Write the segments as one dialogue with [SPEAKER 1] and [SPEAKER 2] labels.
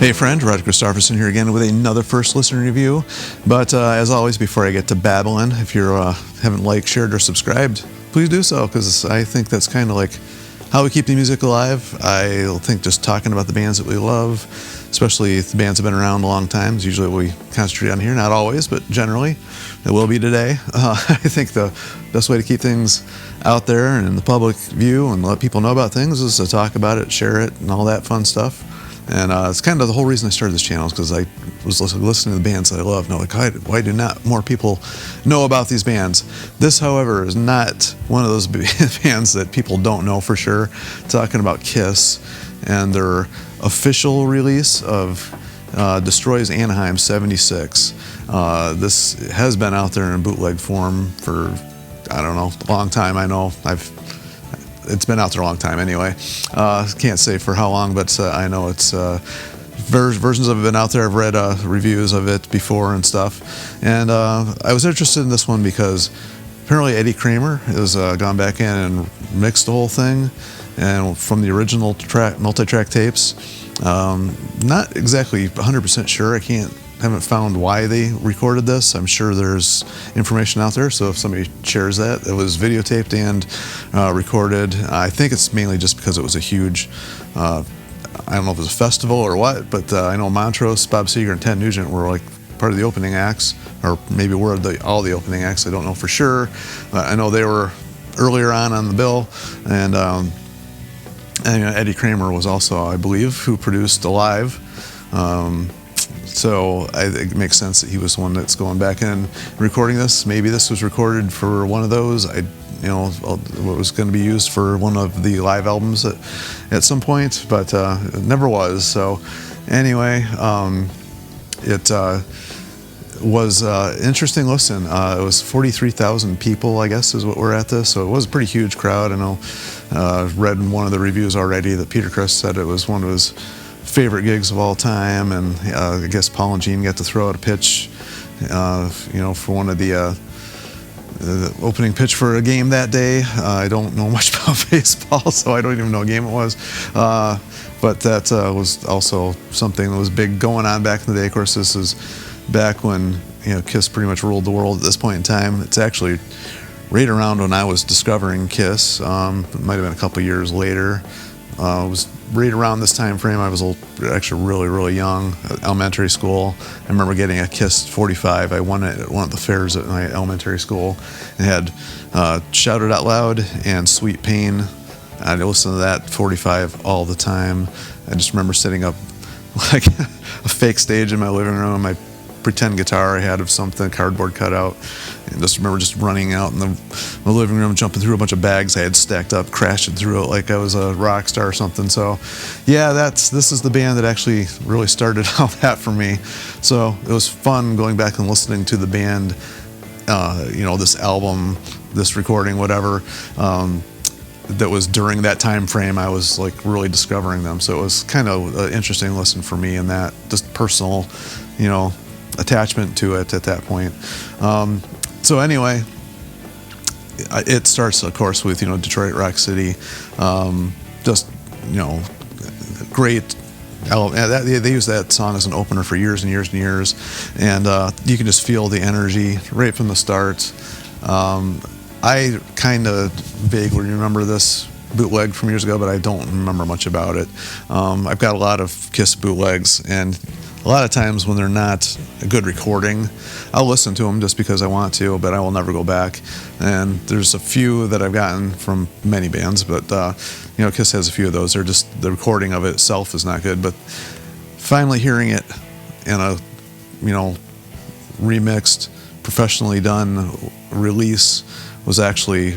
[SPEAKER 1] Hey friend, Roger Christopherson here again with another first listener review. But as always, before I get to babbling, if you haven't liked, shared, or subscribed, please do so, because I think that's kind of like how we keep the music alive. I think just talking about the bands that we love, especially if the bands have been around a long time, is usually what we concentrate on here. Not always, but generally, it will be today. I think the best way to keep things out there and in the public view and let people know about things is to talk about it, share it, and all that fun stuff. And it's kind of the whole reason I started this channel, is because I was listening to the bands that I love. And I'm like, why do not more people know about these bands? This, however, is not one of those bands that people don't know for sure. Talking about Kiss and their official release of Destroys Anaheim 76. This has been out there in bootleg form for, I don't know, a long time. I know it's been out there a long time anyway. Can't say for how long, but I know it's versions of it have been out there. I've read reviews of it before and stuff. And I was interested in this one because apparently Eddie Kramer has gone back in and mixed the whole thing, and from the original multi-track tapes. Not exactly 100% sure. Haven't found why they recorded this. I'm sure there's information out there, so if somebody shares that, it was videotaped and recorded. I think it's mainly just because it was a huge, I don't know if it was a festival or what, but I know Montrose, Bob Seger, and Ted Nugent were like part of the opening acts, or maybe were all the opening acts. I don't know for sure. I know they were earlier on the bill, and Eddie Kramer was also, I believe, who produced Alive. So it makes sense that he was the one that's going back in recording this. Maybe this was recorded for one of those. What was going to be used for one of the live albums at some point, but it never was. So anyway, it was an interesting listen. It was 43,000 people, I guess, is what we're at this. So it was a pretty huge crowd. I know, read in one of the reviews already that Peter Criss said it was one of his favorite gigs of all time, and I guess Paul and Gene got to throw out a pitch, for one of the opening pitch for a game that day. I don't know much about baseball, so I don't even know what game it was, but that was also something that was big going on back in the day. Of course, this is back when Kiss pretty much ruled the world at this point in time. It's actually right around when I was discovering Kiss. It might have been a couple years later. It was right around this time frame. I was actually really, really young, elementary school. I remember getting a Kiss 45. I won it at one of the fairs at my elementary school. It had Shout It Out Loud and Sweet Pain. I'd listen to that 45 all the time. I just remember setting up like a fake stage in my living room. My pretend guitar I had of something, cardboard cutout, and just remember just running out in the living room, jumping through a bunch of bags I had stacked up, crashing through it like I was a rock star or something. So yeah, this is the band that actually really started all that for me. So it was fun going back and listening to the band, this album, this recording, whatever, that was during that time frame. I was like really discovering them. So it was kind of an interesting listen for me, and that just personal, attachment to it at that point. So anyway, it starts, of course, with Detroit Rock City. Just great album. They used that song as an opener for years and years and years, and you can just feel the energy right from the start. I kind of vaguely remember this bootleg from years ago, but I don't remember much about it. I've got a lot of Kiss bootlegs, and a lot of times when they're not a good recording, I'll listen to them just because I want to, but I will never go back. And there's a few that I've gotten from many bands, but Kiss has a few of those. They're just, the recording of it itself is not good, but finally hearing it in a remixed, professionally done release was actually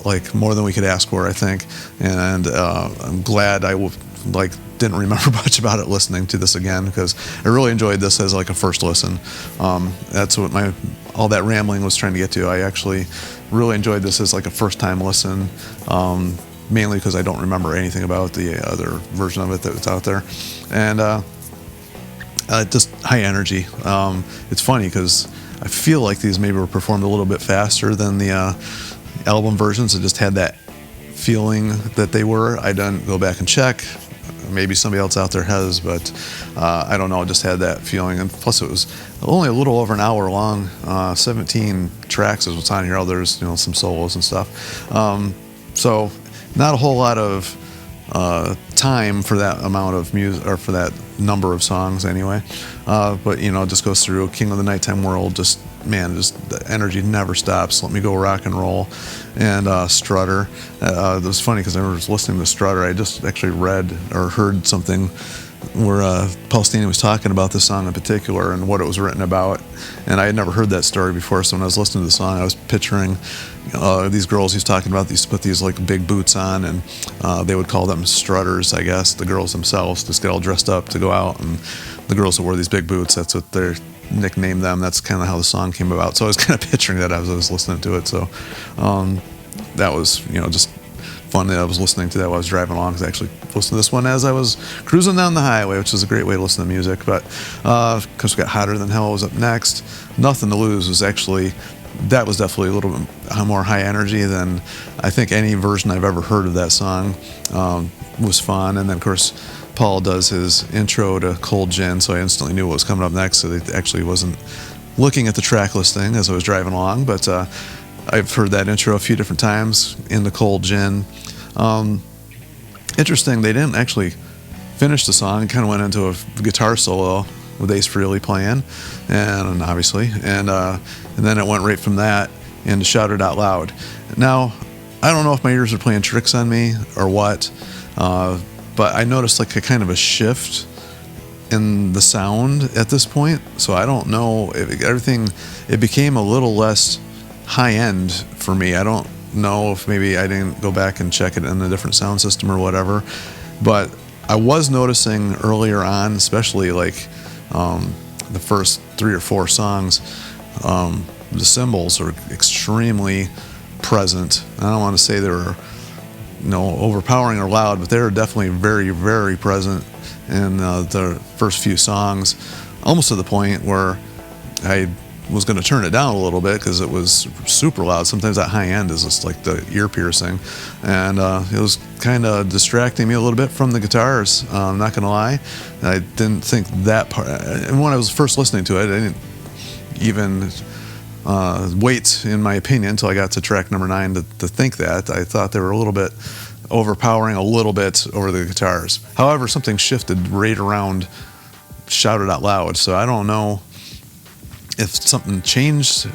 [SPEAKER 1] like more than we could ask for, I think. And I'm glad I didn't remember much about it listening to this again, because I really enjoyed this as like a first listen. That's what all that rambling was trying to get to. I actually really enjoyed this as like a first time listen, mainly because I don't remember anything about the other version of it that's out there. And just high energy. It's funny because I feel like these maybe were performed a little bit faster than the album versions. It just had that feeling that they were. I didn't go back and check. maybe somebody else out there has, but I don't know, I just had that feeling. And plus it was only a little over an hour long, 17 tracks is what's on here. There's, some solos and stuff. So not a whole lot of time for that amount of music, or for that number of songs anyway. But just goes through King of the Nighttime World, just the energy never stops. Let Me Go Rock and Roll, and Strutter. It was funny because I was listening to Strutter. I just actually read or heard something where Paul Stanley was talking about this song in particular and what it was written about, and I had never heard that story before. So when I was listening to the song, I was picturing these girls he's talking about. These put these like big boots on, and they would call them strutters, I guess. The girls themselves just get all dressed up to go out, and the girls that wore these big boots, that's what they're nicknamed them. That's kind of how the song came about. So I was kind of picturing that as I was listening to it. So that was just fun that I was listening to that while I was driving along, because I actually listened to this one as I was cruising down the highway, which is a great way to listen to music. But because we got Hotter Than Hell was up next. Nothing to Lose was actually, that was definitely a little bit more high energy than I think any version I've ever heard of that song. Was fun. And then of course Paul does his intro to Cold Gin, so I instantly knew what was coming up next. So I actually wasn't looking at the track listing as I was driving along, but I've heard that intro a few different times in the Cold Gin. Interesting, they didn't actually finish the song. It kind of went into a guitar solo with Ace Frehley playing, and obviously, and then it went right from that into Shout It Out Loud. Now, I don't know if my ears are playing tricks on me or what, but I noticed like a kind of a shift in the sound at this point. So I don't know if it became a little less high end for me. I don't know if maybe I didn't go back and check it in a different sound system or whatever, but I was noticing earlier on, especially like the first 3 or 4 songs, the cymbals are extremely present. I don't want to say they were overpowering or loud, but they were definitely very, very present in the first few songs, almost to the point where I was going to turn it down a little bit because it was super loud. Sometimes that high end is just like the ear piercing, and it was kind of distracting me a little bit from the guitars. I'm not going to lie. I didn't think that part, and when I was first listening to it, I didn't even wait, in my opinion, until I got to track number 9 to think that. I thought they were a little bit overpowering a little bit over the guitars. However, something shifted right around Shout It Out Loud, so I don't know if something changed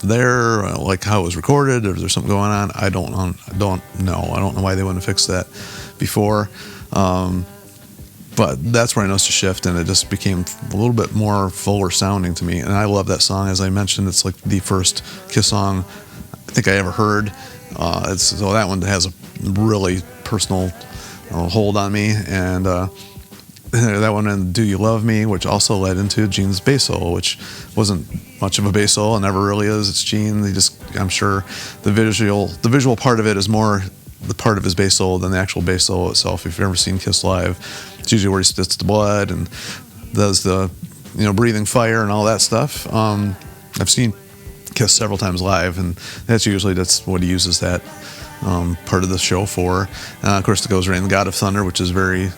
[SPEAKER 1] there, like how it was recorded, or there's something going on. I don't know. I don't know why they wouldn't have fixed that before. But that's where I noticed a shift, and it just became a little bit more fuller sounding to me. And I love that song. As I mentioned, it's like the first Kiss song I think I ever heard. So that one has a really personal hold on me. And that one, and Do You Love Me, which also led into Gene's bass solo, which wasn't much of a bass solo, and never really is. It's Gene. I'm sure the visual part of it is more the part of his bass solo than the actual bass solo itself. If you've ever seen Kiss live, it's usually where he spits the blood and does the breathing fire and all that stuff. I've seen Kiss several times live, and that's what he uses that part of the show for. Of course, it goes right in the God of Thunder, which is very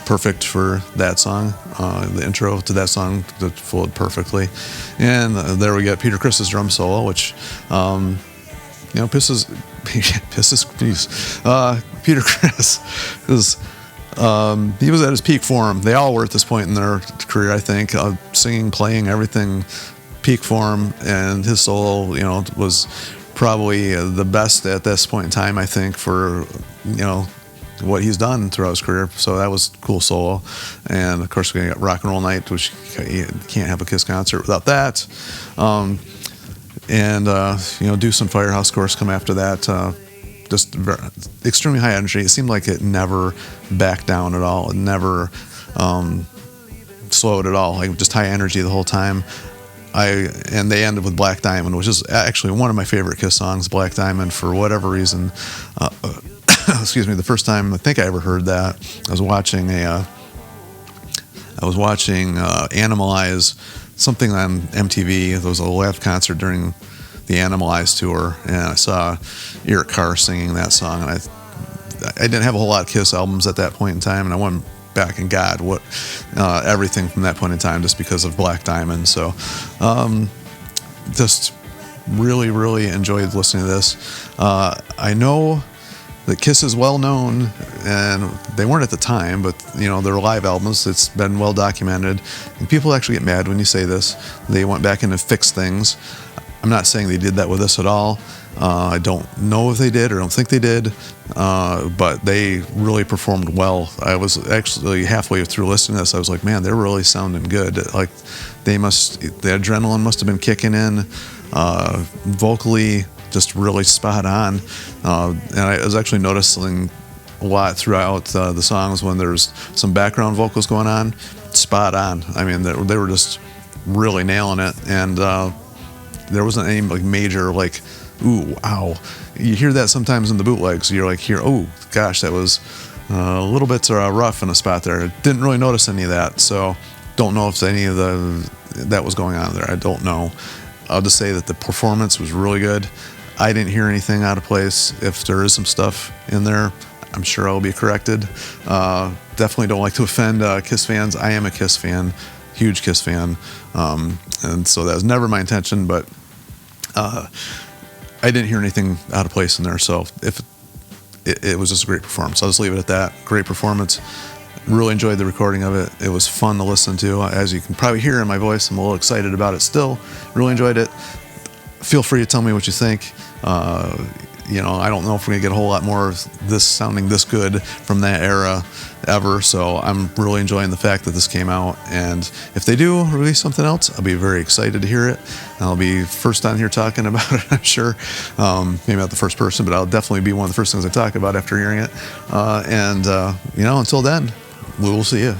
[SPEAKER 1] perfect for that song. The intro to that song flowed perfectly. And there we get Peter Criss's drum solo, which pisses Peter Criss is he was at his peak form. They all were at this point in their career, I think, singing, playing, everything, peak form. And his solo was probably the best at this point in time, I think, for what he's done throughout his career. So that was a cool solo. And of course, we got Rock and Roll Night, which you can't have a Kiss concert without that. Deuce and Firehouse, of course, come after that. Just extremely high energy. It seemed like it never backed down at all. It never slowed at all. Like just high energy the whole time. And they ended with Black Diamond, which is actually one of my favorite Kiss songs, Black Diamond, for whatever reason. Excuse me. The first time I think I ever heard that, I was watching Animalize, something on MTV. There was a live concert during the Animalize tour, and I saw Eric Carr singing that song, and I I didn't have a whole lot of Kiss albums at that point in time, and I went back and got everything from that point in time just because of Black Diamond. So just really enjoyed listening to this. I know that Kiss is well known, and they weren't at the time, but their live albums, it's been well documented, and people actually get mad when you say this. They went back in and fixed things. I'm not saying they did that with this at all. I don't know if they did or don't think they did, but they really performed well. I was actually halfway through listening to this, I was like, man, they're really sounding good. Like the adrenaline must have been kicking in, vocally just really spot on. And I was actually noticing a lot throughout the songs when there's some background vocals going on, spot on. I mean, they were just really nailing it, and there wasn't any major ooh, wow. You hear that sometimes in the bootlegs. You're like, oh gosh, that was a little bit rough in a spot there. Didn't really notice any of that, so don't know if any of that was going on there. I don't know. I'll just say that the performance was really good. I didn't hear anything out of place. If there is some stuff in there, I'm sure I'll be corrected. Definitely don't like to offend Kiss fans. I am a Kiss fan, huge Kiss fan, and so that was never my intention, but I didn't hear anything out of place in there, so if it was just a great performance. I'll just leave it at that. Great performance. Really enjoyed the recording of it. It was fun to listen to. As you can probably hear in my voice, I'm a little excited about it still. Really enjoyed it. Feel free to tell me what you think. I don't know if we're going to get a whole lot more of this sounding this good from that era ever, so I'm really enjoying the fact that this came out, and if they do release something else, I'll be very excited to hear it. I'll be first on here talking about it, I'm sure. Maybe not the first person, but I'll definitely be one of the first things I talk about after hearing it. Until then, we will see you.